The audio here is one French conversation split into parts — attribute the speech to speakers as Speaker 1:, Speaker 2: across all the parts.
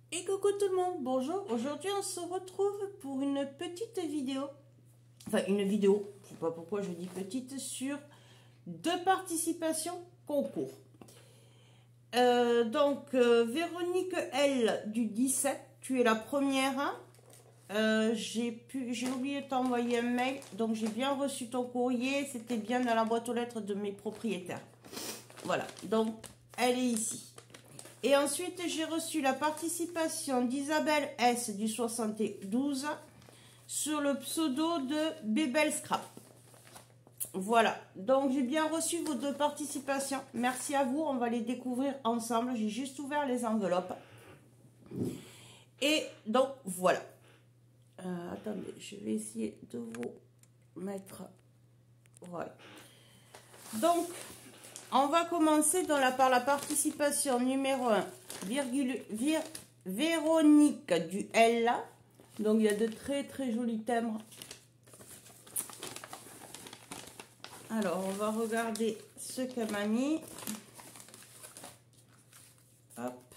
Speaker 1: Et coucou tout le monde, bonjour. Aujourd'hui on se retrouve pour une petite vidéo, enfin une vidéo, je sais pas pourquoi je dis petite, sur deux participations concours. Véronique L du 17, tu es la première. J'ai oublié de t'envoyer un mail, donc j'ai bien reçu ton courrier, c'était bien dans la boîte aux lettres de mes propriétaires. Voilà, donc elle est ici. Et ensuite, j'ai reçu la participation d'Isabelle S du 72 sur le pseudo de Bébel Scrap. Voilà, donc j'ai bien reçu vos deux participations. Merci à vous, on va les découvrir ensemble. J'ai juste ouvert les enveloppes. Et donc, voilà. Attendez, je vais essayer de vous mettre... Voilà. Donc... On va commencer par la participation numéro 1, Véronique du L. Donc, il y a de très très jolis timbres. Alors, on va regarder ce qu'elle m'a mis. Hop.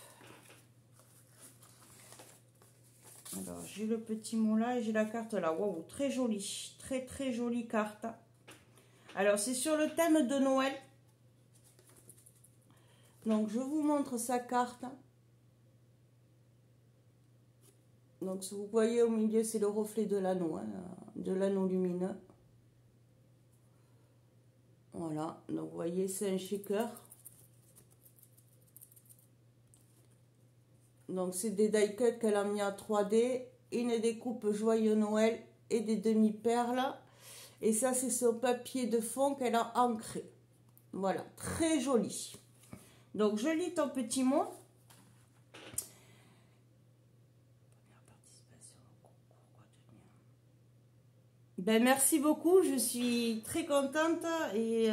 Speaker 1: Alors, j'ai le petit mot là et j'ai la carte là. Waouh, très jolie. Très très jolie carte. Alors, c'est sur le thème de Noël. Donc, je vous montre sa carte. Donc, ce que vous voyez au milieu, c'est le reflet de l'anneau, hein, de l'anneau lumineux. Voilà, donc vous voyez, c'est un shaker. Donc, c'est des die cuts qu'elle a mis en 3D, une découpe Joyeux Noël et des demi-perles. Et ça, c'est son papier de fond qu'elle a ancré. Voilà, très joli. Donc, je lis ton petit mot. Ben, merci beaucoup, je suis très contente. Et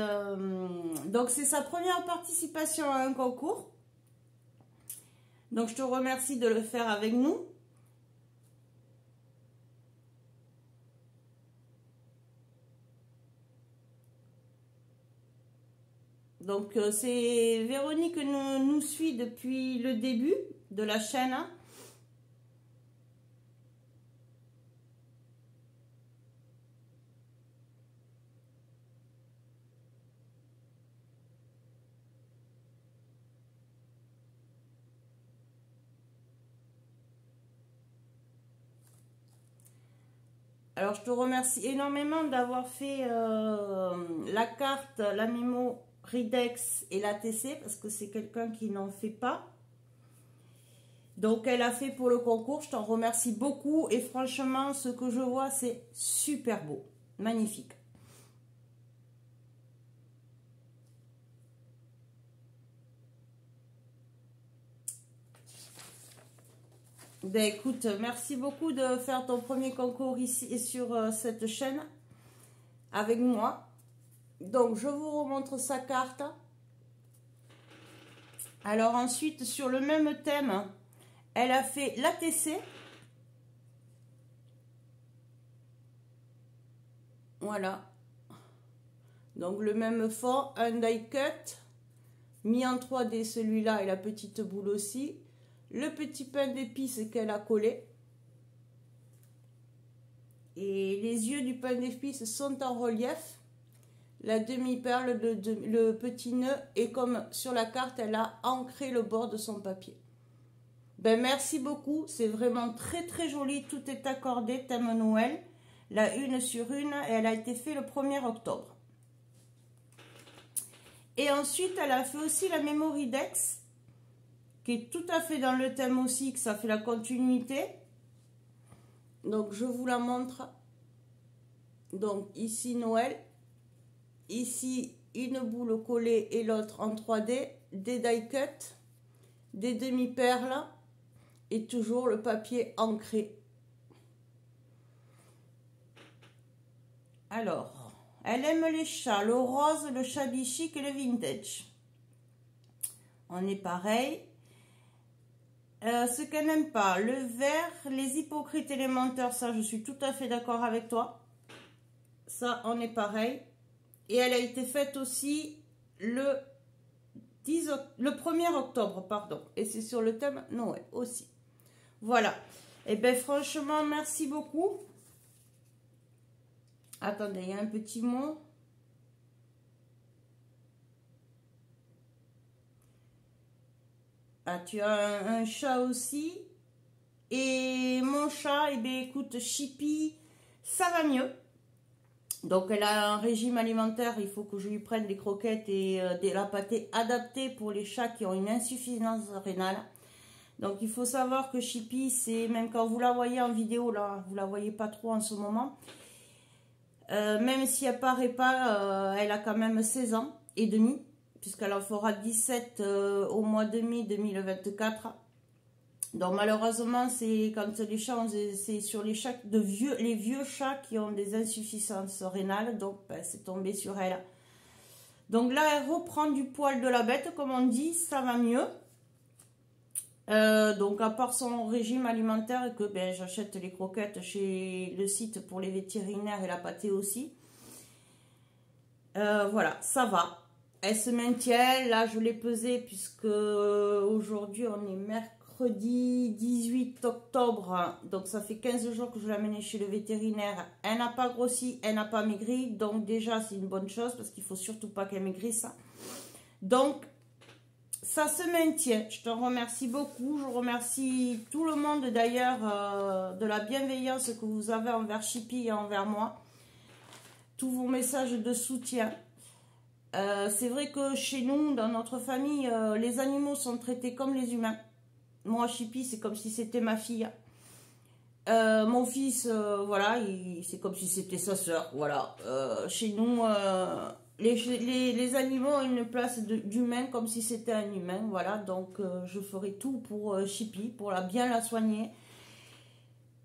Speaker 1: donc, c'est sa première participation à un concours. Donc, je te remercie de le faire avec nous. Donc, c'est Véronique qui nous suit depuis le début de la chaîne. Alors, je te remercie énormément d'avoir fait la carte, la mémo Ridex et l'ATC, parce que c'est quelqu'un qui n'en fait pas. Donc, elle a fait pour le concours. Je t'en remercie beaucoup. Et franchement, ce que je vois, c'est super beau. Magnifique. Ben écoute, merci beaucoup de faire ton premier concours ici et sur cette chaîne avec moi. Donc, je vous remontre sa carte. Alors ensuite, sur le même thème, elle a fait l'ATC. Voilà. Donc, le même fond, un die cut, mis en 3D celui-là et la petite boule aussi. Le petit pain d'épices qu'elle a collé. Et les yeux du pain d'épices sont en relief. La demi-perle, le petit nœud, et comme sur la carte, elle a ancré le bord de son papier. Ben, merci beaucoup, c'est vraiment très très joli, tout est accordé, thème Noël, la une sur une, et elle a été faite le 1er octobre. Et ensuite, elle a fait aussi la Memory Dex, qui est tout à fait dans le thème aussi, que ça fait la continuité. Donc, je vous la montre. Donc, ici, Noël. Ici, une boule collée et l'autre en 3D. Des die cuts, des demi-perles et toujours le papier ancré. Alors, elle aime les chats, le rose, le shabby chic et le vintage. On est pareil. Ce qu'elle n'aime pas, le vert, les hypocrites et les menteurs, ça je suis tout à fait d'accord avec toi. Ça, on est pareil. Et elle a été faite aussi le 1er octobre, pardon. Et c'est sur le thème Noël aussi. Voilà. Et bien franchement, merci beaucoup. Attendez, il y a un petit mot. Ah, tu as un chat aussi. Et mon chat, eh bien, écoute, Chippy, ça va mieux. Donc, elle a un régime alimentaire. Il faut que je lui prenne des croquettes et de la pâtée adaptée pour les chats qui ont une insuffisance rénale. Donc, il faut savoir que Chippy, c'est même quand vous la voyez en vidéo, là, vous la voyez pas trop en ce moment. Même si elle paraît pas, elle a quand même 16 ans et demi, puisqu'elle en fera 17 au mois de mai 2024. Donc malheureusement, c'est quand les chats, c'est sur les chats les vieux chats qui ont des insuffisances rénales, donc ben, c'est tombé sur elle. Donc là, elle reprend du poil de la bête, comme on dit, ça va mieux. Donc à part son régime alimentaire et que ben, j'achète les croquettes chez le site pour les vétérinaires et la pâtée aussi. Voilà, ça va. Elle se maintient. Là, je l'ai pesée puisque aujourd'hui, on est mercredi 18 octobre. Donc ça fait 15 jours que je l'ai amenée chez le vétérinaire. Elle n'a pas grossi, elle n'a pas maigri. Donc déjà, c'est une bonne chose parce qu'il ne faut surtout pas qu'elle maigrisse. Donc, ça se maintient. Je te remercie beaucoup. Je remercie tout le monde d'ailleurs de la bienveillance que vous avez envers Chippy et envers moi. Tous vos messages de soutien. C'est vrai que chez nous, dans notre famille, les animaux sont traités comme les humains. Moi, Chippy, c'est comme si c'était ma fille. Mon fils, voilà, c'est comme si c'était sa soeur. Voilà. Chez nous, les animaux ont une place d'humain comme si c'était un humain. Voilà, donc je ferai tout pour Chippy, pour bien la soigner.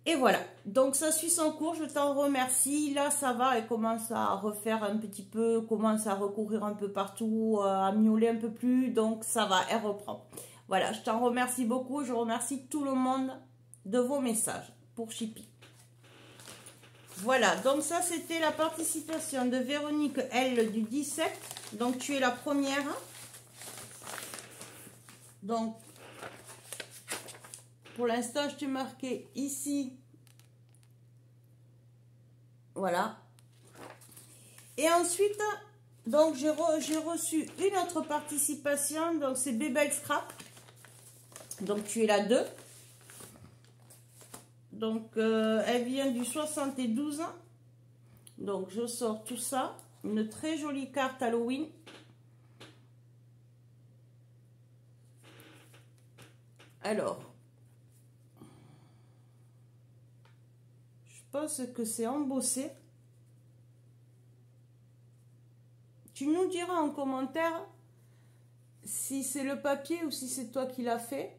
Speaker 1: Et voilà, donc ça suit son cours, je t'en remercie. Là, ça va, elle commence à refaire un petit peu, commence à recourir un peu partout, à miauler un peu plus. Donc ça va, elle reprend. Voilà, je t'en remercie beaucoup. Je remercie tout le monde de vos messages pour Chippy. Voilà, donc ça c'était la participation de Véronique L du 17. Donc tu es la première. Donc pour l'instant je t'ai marqué ici. Voilà. Et ensuite, donc j'ai reçu une autre participation. Donc c'est Bébel Scrap. Donc tu es la 2. Donc elle vient du 72. Donc je sors tout ça. Une très jolie carte Halloween. Alors, je pense que c'est embossé. Tu nous diras en commentaire si c'est le papier ou si c'est toi qui l'as fait.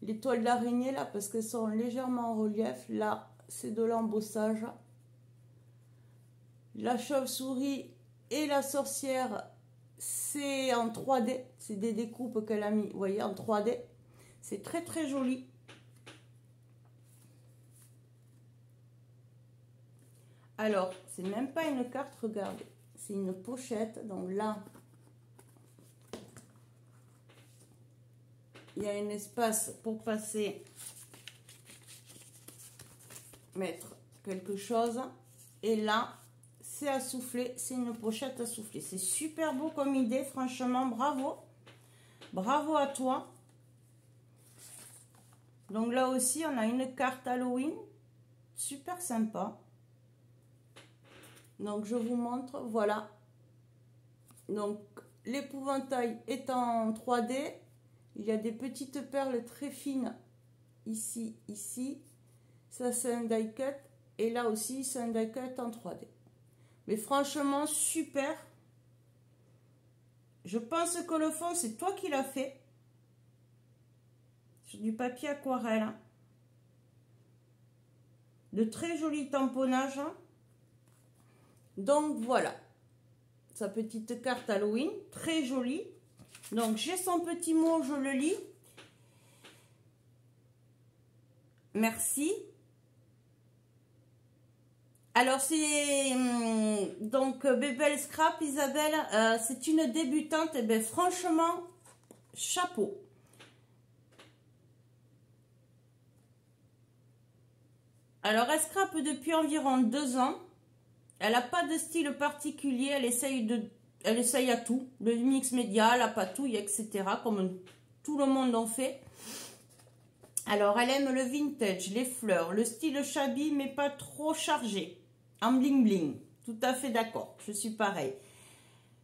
Speaker 1: Les toiles d'araignée là, parce qu'elles sont légèrement en relief. Là, c'est de l'embossage. La chauve-souris et la sorcière, c'est en 3D. C'est des découpes qu'elle a mis, vous voyez, en 3D. C'est très très joli. Alors, c'est même pas une carte, regardez. C'est une pochette. Donc là, il y a un espace pour passer, mettre quelque chose. Et là, c'est à souffler. C'est une pochette à souffler. C'est super beau comme idée. Franchement, bravo. Bravo à toi. Donc là aussi, on a une carte Halloween. Super sympa. Donc, je vous montre. Voilà. Donc, l'épouvantail est en 3D. Il y a des petites perles très fines. Ici, ici. Ça, c'est un die cut. Et là aussi, c'est un die cut en 3D. Mais franchement, super. Je pense que le fond, c'est toi qui l'as fait. Sur du papier aquarelle. Hein. De très jolis tamponnages. Hein. Donc voilà, sa petite carte Halloween, très jolie. Donc j'ai son petit mot, je le lis. Merci. Alors c'est donc Bébel Scrap, Isabelle, c'est une débutante. Et bien franchement, chapeau. Alors, elle scrape depuis environ 2 ans. Elle n'a pas de style particulier. Elle essaye à tout. Le mix média, la patouille, etc. Comme tout le monde en fait. Alors, elle aime le vintage, les fleurs, le style shabby, mais pas trop chargé. En bling bling. Tout à fait d'accord. Je suis pareil.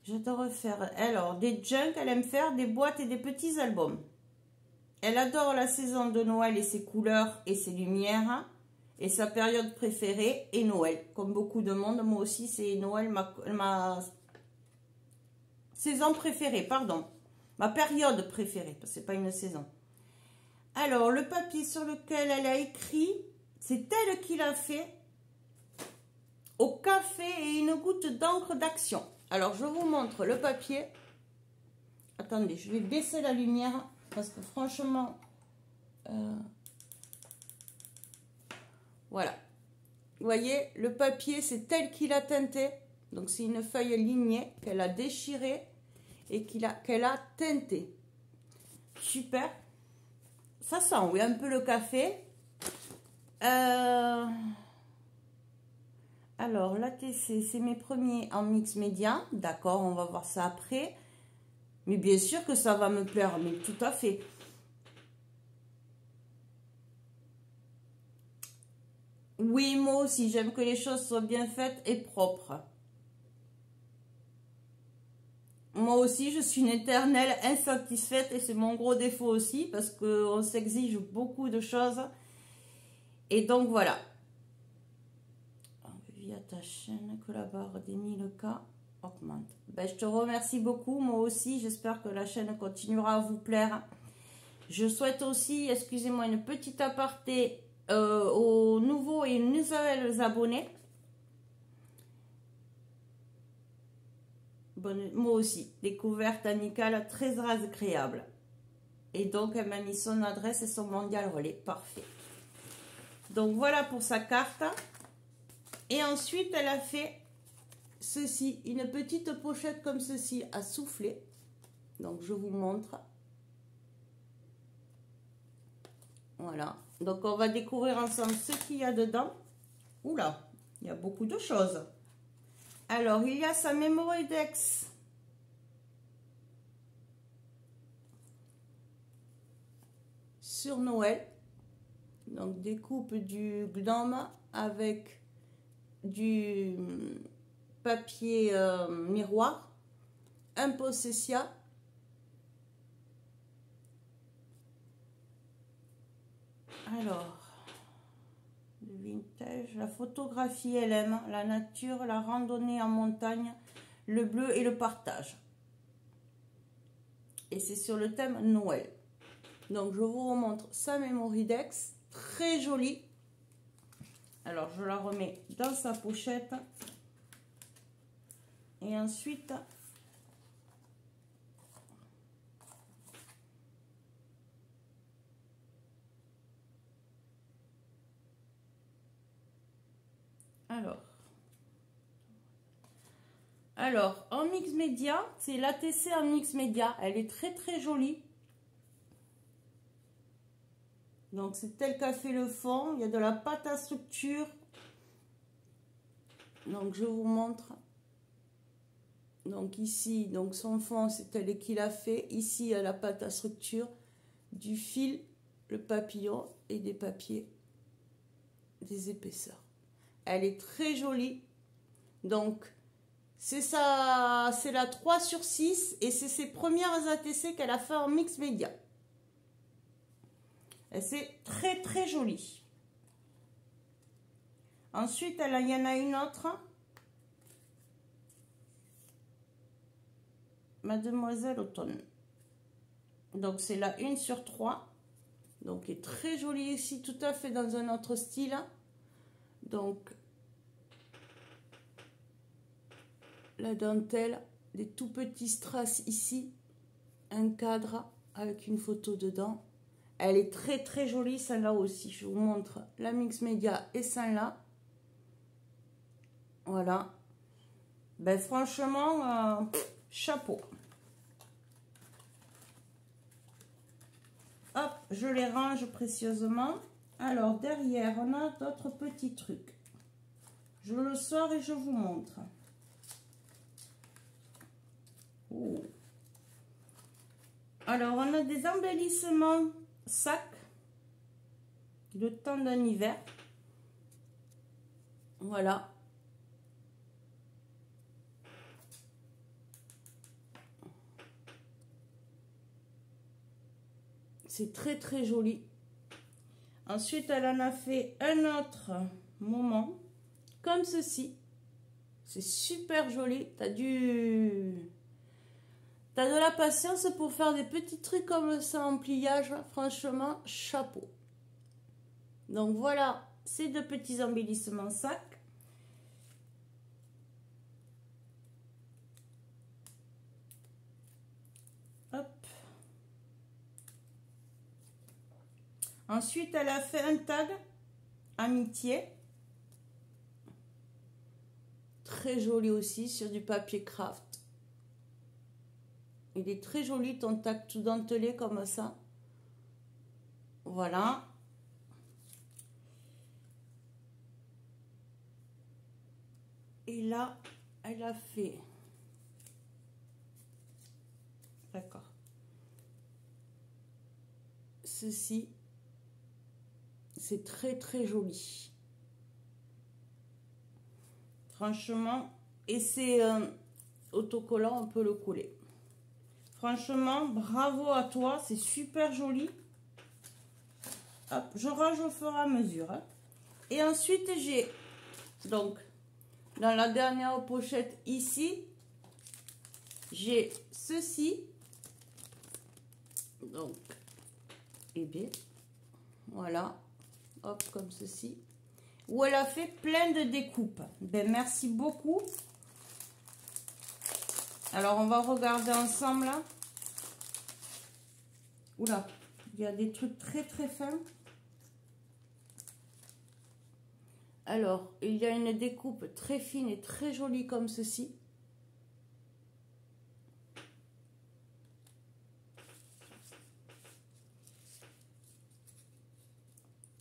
Speaker 1: J'adore faire, alors, des junk. Elle aime faire des boîtes et des petits albums. Elle adore la saison de Noël et ses couleurs et ses lumières. Et sa période préférée est Noël. Comme beaucoup de monde, moi aussi, c'est Noël, ma saison préférée, pardon. Ma période préférée, parce que ce n'est pas une saison. Alors, le papier sur lequel elle a écrit, c'est elle qui l'a fait. Au café et une goutte d'encre d'action. Alors, je vous montre le papier. Attendez, je vais baisser la lumière, parce que franchement... Voilà. Vous voyez, le papier, c'est elle qui l'a teinté. Donc, c'est une feuille lignée qu'elle a déchirée et qu'elle a teintée. Super. Ça sent, oui, un peu le café. Alors, l'ATC, c'est mes premiers en mix média. D'accord, on va voir ça après. Mais bien sûr que ça va me plaire, mais tout à fait. Oui, moi aussi, j'aime que les choses soient bien faites et propres. Moi aussi, je suis une éternelle insatisfaite et c'est mon gros défaut aussi parce qu'on s'exige beaucoup de choses. Et donc, voilà. Via ta chaîne que la barre des 1000K augmente. Ben, je te remercie beaucoup, moi aussi. J'espère que la chaîne continuera à vous plaire. Je souhaite aussi, excusez-moi, une petite aparté aux nouveaux et nouvelles abonnés. Bonne, moi aussi, découverte amicale très agréable. Et donc, elle m'a mis son adresse et son mondial relais. Parfait. Donc, voilà pour sa carte. Et ensuite, elle a fait ceci, une petite pochette comme ceci à souffler. Donc, je vous montre. Voilà. Donc, on va découvrir ensemble ce qu'il y a dedans. Oula, il y a beaucoup de choses. Alors, il y a sa Memory Dex. Sur Noël. Donc, découpe du glam avec du papier miroir. Un possessia. Alors, le vintage, la photographie, elle aime, la nature, la randonnée en montagne, le bleu et le partage. Et c'est sur le thème Noël. Donc, je vous remontre sa Memory Dex, très jolie. Alors, je la remets dans sa pochette. Et ensuite... Alors, en mix média, c'est l'ATC en mix média. Elle est très très jolie. Donc, c'est tel qu'a fait le fond. Il y a de la pâte à structure. Donc, je vous montre. Donc, ici, donc son fond, c'est elle qui l'a fait. Ici, il y a la pâte à structure, du fil, le papillon et des papiers, des épaisseurs. Elle est très jolie. Donc, c'est ça, c'est la 3/6 et c'est ses premières ATC qu'elle a fait en mix média. Et c'est très très joli. Ensuite, il y en a une autre. Mademoiselle Automne. Donc, c'est la 1/3. Donc, elle est très jolie ici, tout à fait dans un autre style. Donc, la dentelle, des tout petits strass ici, un cadre avec une photo dedans. Elle est très très jolie celle-là aussi. Je vous montre la mix média et celle-là. Voilà. Ben franchement, chapeau. Hop, je les range précieusement. Alors, derrière, on a d'autres petits trucs. Je le sors et je vous montre. Oh. Alors, on a des embellissements sacs. Le temps d'un hiver. Voilà. C'est très très joli. Ensuite, elle en a fait un autre moment. Comme ceci. C'est super joli. T'as de la patience pour faire des petits trucs comme ça en pliage. Franchement, chapeau. Donc voilà, ces deux petits embellissements sacs. Hop. Ensuite, elle a fait un tag amitié. Très joli aussi sur du papier craft. Il est très joli ton tag tout dentelé comme ça. Voilà. Et là, elle a fait... D'accord. Ceci. C'est très très joli. Franchement. Et c'est autocollant, on peut le coller. Franchement, bravo à toi. C'est super joli. Hop, je range au fur et à mesure. Hein. Et ensuite, j'ai... Donc... Dans la dernière pochette ici, j'ai ceci. Donc, et bien, voilà. Hop, comme ceci. Où elle a fait plein de découpes. Ben, merci beaucoup. Alors, on va regarder ensemble là. Oula, il y a des trucs très très fins. Alors, il y a une découpe très fine et très jolie comme ceci.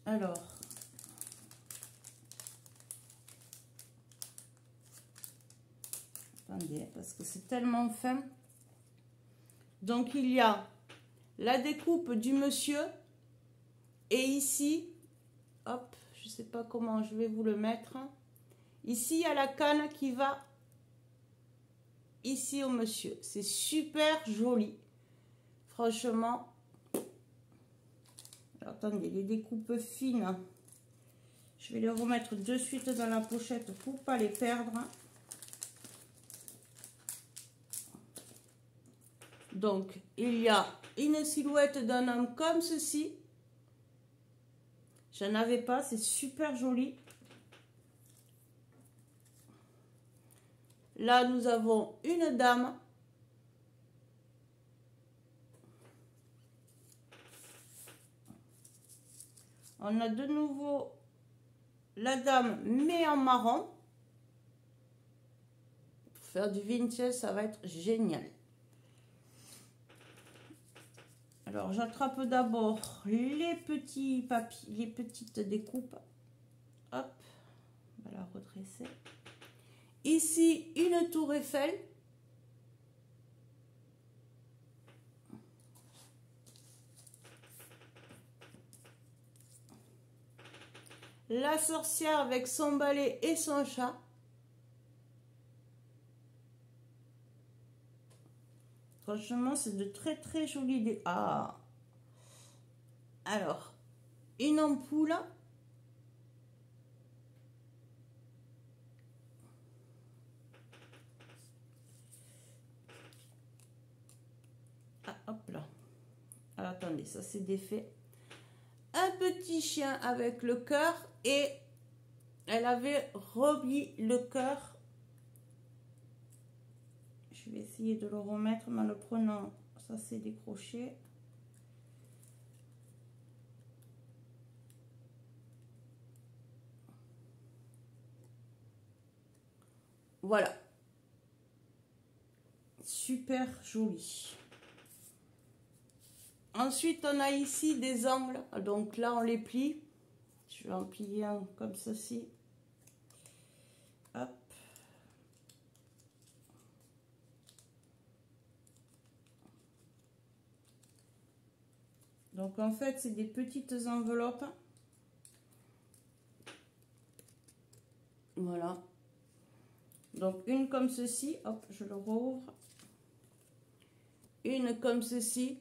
Speaker 1: Alors, attendez, parce que c'est tellement fin. Donc, il y a la découpe du monsieur. Et ici, hop, je ne sais pas comment je vais vous le mettre. Ici, il y a la canne qui va ici au monsieur. C'est super joli. Franchement. Alors, attendez, les découpes fines. Je vais les remettre de suite dans la pochette pour ne pas les perdre. Donc, il y a une silhouette d'un homme comme ceci. J'en avais pas, c'est super joli. Là, nous avons une dame. On a de nouveau la dame, mais en marron. Pour faire du vintage, ça va être génial. Alors, j'attrape d'abord les petits papiers, les petites découpes. Hop, on va la redresser. Ici, une tour Eiffel. La sorcière avec son balai et son chat. Franchement, c'est de très très jolies. Ah. Alors, une ampoule. Ah, hop là. Alors, attendez, ça c'est défait. Un petit chien avec le cœur et elle avait remis le cœur. Je vais essayer de le remettre, mais en le prenant, ça s'est décroché. Voilà. Super joli. Ensuite, on a ici des angles. Donc là, on les plie. Je vais en plier un comme ceci. Hop. Donc en fait, c'est des petites enveloppes. Voilà. Donc une comme ceci, hop, je le rouvre. Une comme ceci.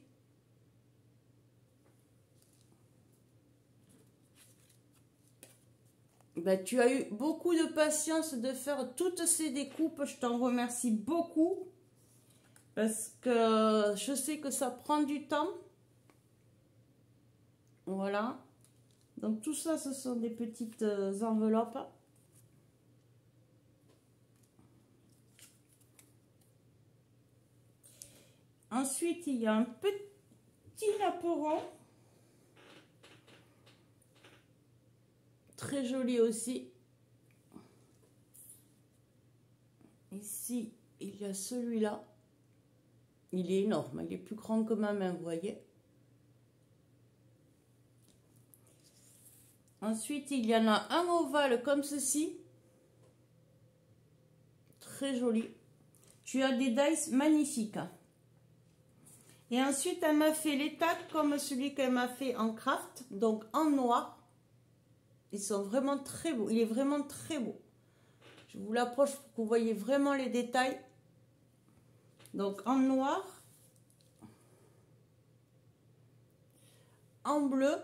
Speaker 1: Ben, tu as eu beaucoup de patience de faire toutes ces découpes. Je t'en remercie beaucoup. Parce que je sais que ça prend du temps. Voilà. Donc tout ça, ce sont des petites enveloppes. Ensuite, il y a un petit naperon. Très joli aussi. Ici, il y a celui-là. Il est énorme. Il est plus grand que ma main, vous voyez. Ensuite, il y en a un ovale comme ceci. Très joli. Tu as des dies magnifiques. Et ensuite, elle m'a fait les tags comme celui qu'elle m'a fait en craft. Donc, en noir. Ils sont vraiment très beaux. Il est vraiment très beau. Je vous l'approche pour que vous voyez vraiment les détails. Donc, en noir. En bleu.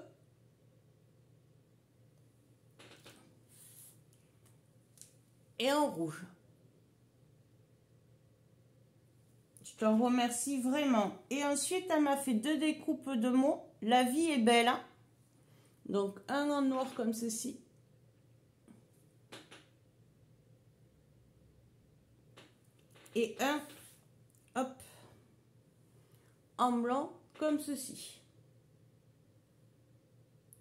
Speaker 1: Et en rouge. Je te remercie vraiment. Et ensuite, elle m'a fait 2 découpes de mots. La vie est belle. Donc, un en noir comme ceci. Et un, hop, en blanc comme ceci.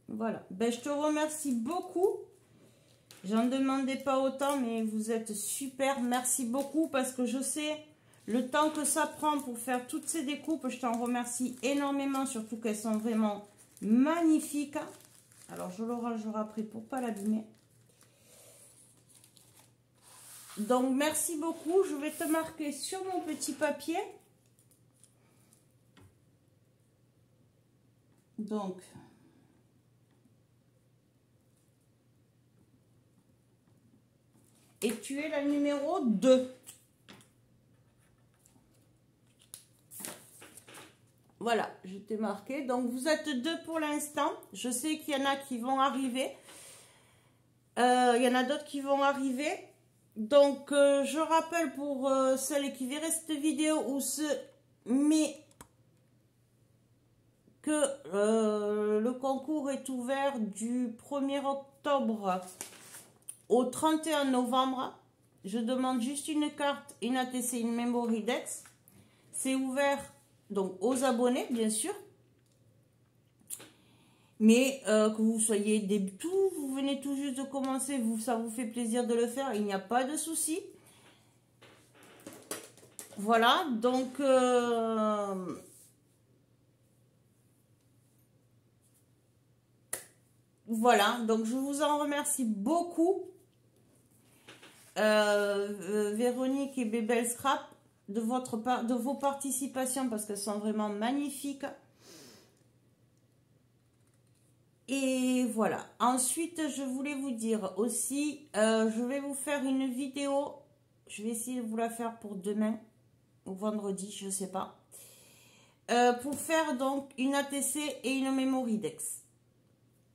Speaker 1: Voilà. Ben, je te remercie beaucoup. J'en demandais pas autant, mais vous êtes super. Merci beaucoup parce que je sais le temps que ça prend pour faire toutes ces découpes. Je t'en remercie énormément, surtout qu'elles sont vraiment magnifiques. Alors, je le rangerai après pour pas l'abîmer. Donc, merci beaucoup. Je vais te marquer sur mon petit papier. Donc, et tu es la numéro 2. Voilà, je t'ai marqué. Donc, vous êtes 2 pour l'instant. Je sais qu'il y en a qui vont arriver. Il y en a d'autres qui vont arriver. Donc, je rappelle pour celles qui verraient cette vidéo ou ceux, mais que le concours est ouvert du 1er octobre au 31 novembre. Je demande juste une carte, une ATC, une Memory Dex. C'est ouvert donc aux abonnés, bien sûr. Mais que vous soyez vous venez tout juste de commencer, ça vous fait plaisir de le faire, il n'y a pas de souci. Voilà, donc voilà, donc je vous en remercie beaucoup. Véronique et Bébel Scrap, de vos participations parce qu'elles sont vraiment magnifiques. Et voilà. Ensuite, je voulais vous dire aussi, je vais vous faire une vidéo. Je vais essayer de vous la faire pour demain ou vendredi, je ne sais pas. Pour faire donc une ATC et une Memory Dex.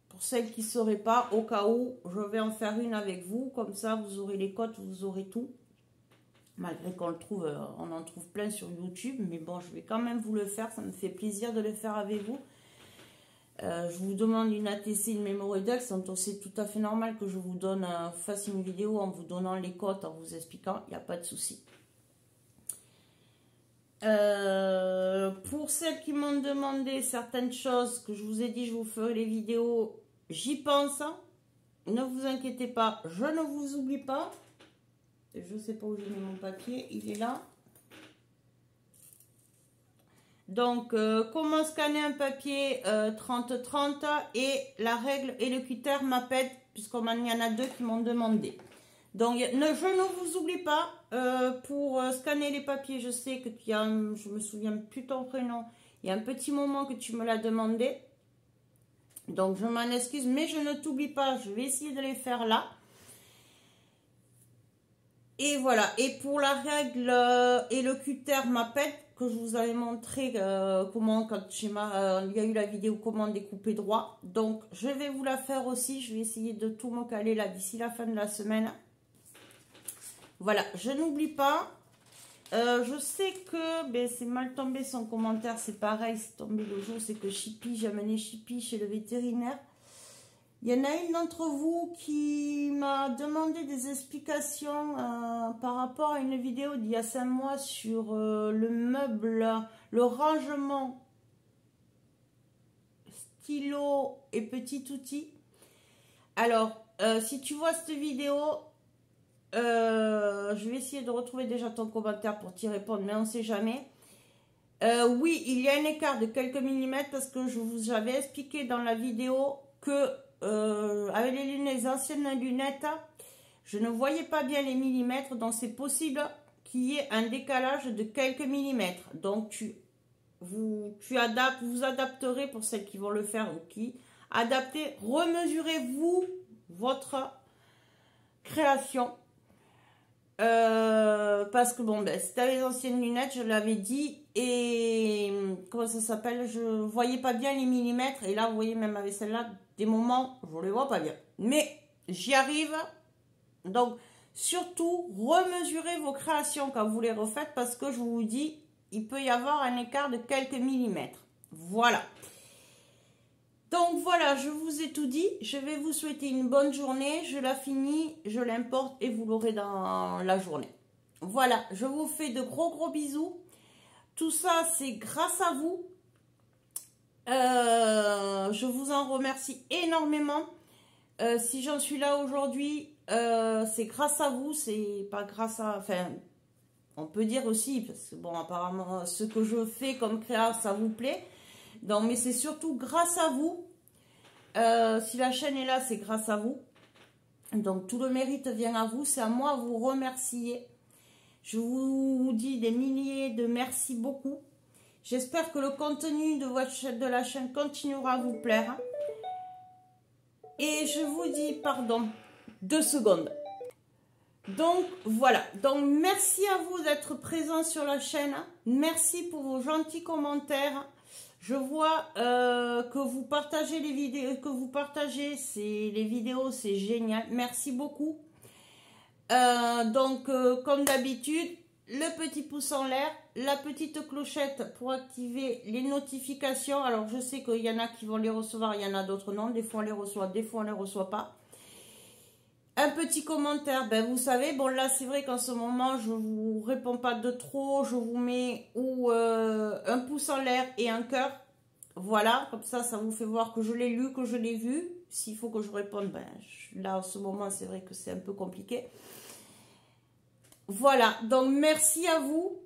Speaker 1: Pour celles qui ne sauraient pas, au cas où, je vais en faire une avec vous. Comme ça, vous aurez les codes, vous aurez tout. Malgré qu'on le trouve, on en trouve plein sur YouTube. Mais bon, je vais quand même vous le faire. Ça me fait plaisir de le faire avec vous. Je vous demande une ATC, une Memory Dex. Donc c'est tout à fait normal que je vous donne, fasse une vidéo en vous donnant les codes, en vous expliquant. Il n'y a pas de souci. Pour celles qui m'ont demandé certaines choses que je vous ai dit, je vous ferai les vidéos. J'y pense. Ne vous inquiétez pas, je ne vous oublie pas. Je ne sais pas où j'ai mis mon papier, il est là. Donc, comment scanner un papier 30-30 et la règle et le cutter m'appellent, puisqu'il y en a deux qui m'ont demandé. Donc, je ne vous oublie pas, pour scanner les papiers, je sais que tu as, je me souviens plus ton prénom, il y a un petit moment que tu me l'as demandé. Donc, je m'en excuse, mais je ne t'oublie pas, je vais essayer de les faire là. Et voilà, et pour la règle et le cutter m'appelle, que je vous avais montré comment, quand il y a eu la vidéo comment découper droit. Donc, je vais vous la faire aussi, je vais essayer de tout me caler là d'ici la fin de la semaine. Voilà, je n'oublie pas. Je sais que ben, c'est mal tombé son commentaire, c'est pareil, c'est tombé le jour, c'est que Chippy, j'ai amené Chippy chez le vétérinaire. Il y en a une d'entre vous qui m'a demandé des explications par rapport à une vidéo d'il y a 5 mois sur le meuble, le rangement stylo et petit outil. Alors, si tu vois cette vidéo, je vais essayer de retrouver déjà ton commentaire pour t'y répondre, mais on ne sait jamais. Oui, il y a un écart de quelques millimètres parce que je vous avais expliqué dans la vidéo que avec les anciennes lunettes, je ne voyais pas bien les millimètres, donc c'est possible qu'il y ait un décalage de quelques millimètres. Donc vous adapterez pour celles qui vont le faire ou qui adaptez, remesurez-vous votre création. Parce que bon, ben, c'était les anciennes lunettes, je l'avais dit, et comment ça s'appelle, je voyais pas bien les millimètres, et là vous voyez même avec celle-là, des moments je les vois pas bien, mais j'y arrive. Donc surtout remesurez vos créations quand vous les refaites, parce que je vous dis, il peut y avoir un écart de quelques millimètres. Voilà. Donc voilà, je vous ai tout dit. Je vais vous souhaiter une bonne journée. Je la finis, je l'importe et vous l'aurez dans la journée. Voilà, je vous fais de gros bisous. Tout ça, c'est grâce à vous. Je vous en remercie énormément. Si j'en suis là aujourd'hui, c'est grâce à vous. C'est pas grâce à... Enfin, on peut dire aussi, parce que bon, apparemment, ce que je fais comme créa, ça vous plaît. Donc, mais c'est surtout grâce à vous. Si la chaîne est là, c'est grâce à vous. Donc, tout le mérite vient à vous. C'est à moi de vous remercier. Je vous dis des milliers de merci beaucoup. J'espère que le contenu de la chaîne continuera à vous plaire. Et je vous dis, pardon, 2 secondes. Donc, voilà. Donc, merci à vous d'être présents sur la chaîne. Merci pour vos gentils commentaires. Je vois que vous partagez les vidéos, les vidéos, c'est génial. Merci beaucoup. Comme d'habitude, le petit pouce en l'air, la petite clochette pour activer les notifications. Alors, je sais qu'il y en a qui vont les recevoir, il y en a d'autres non. Des fois, on les reçoit, des fois, on les reçoit pas. Un petit commentaire, ben vous savez, bon là c'est vrai qu'en ce moment je vous réponds pas de trop, je vous mets ou un pouce en l'air et un cœur, voilà, comme ça vous fait voir que je l'ai lu, que je l'ai vu. S'il faut que je réponde, ben là en ce moment c'est vrai que c'est un peu compliqué. Voilà, donc merci à vous.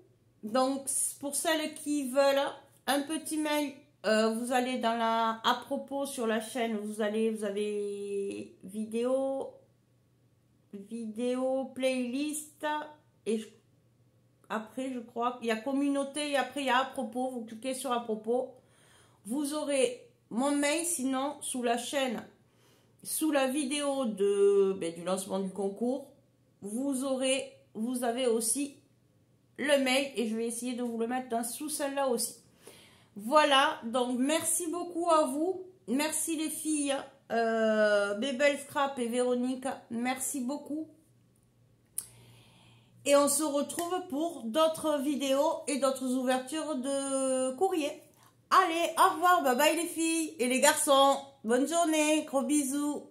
Speaker 1: Donc pour celles qui veulent un petit mail, vous allez dans la à propos sur la chaîne, vous avez vidéo, playlist, et après je crois qu'il y a communauté et après il y a à propos. Vous cliquez sur à propos, vous aurez mon mail. Sinon sous la chaîne, sous la vidéo du lancement du concours, vous avez aussi le mail et je vais essayer de vous le mettre sous celle-là aussi. Voilà, donc merci beaucoup à vous, merci les filles. Bébel, Scrap et Véronique, merci beaucoup. Et on se retrouve pour d'autres vidéos et d'autres ouvertures de courrier. Allez, au revoir, bye bye les filles et les garçons. Bonne journée, gros bisous.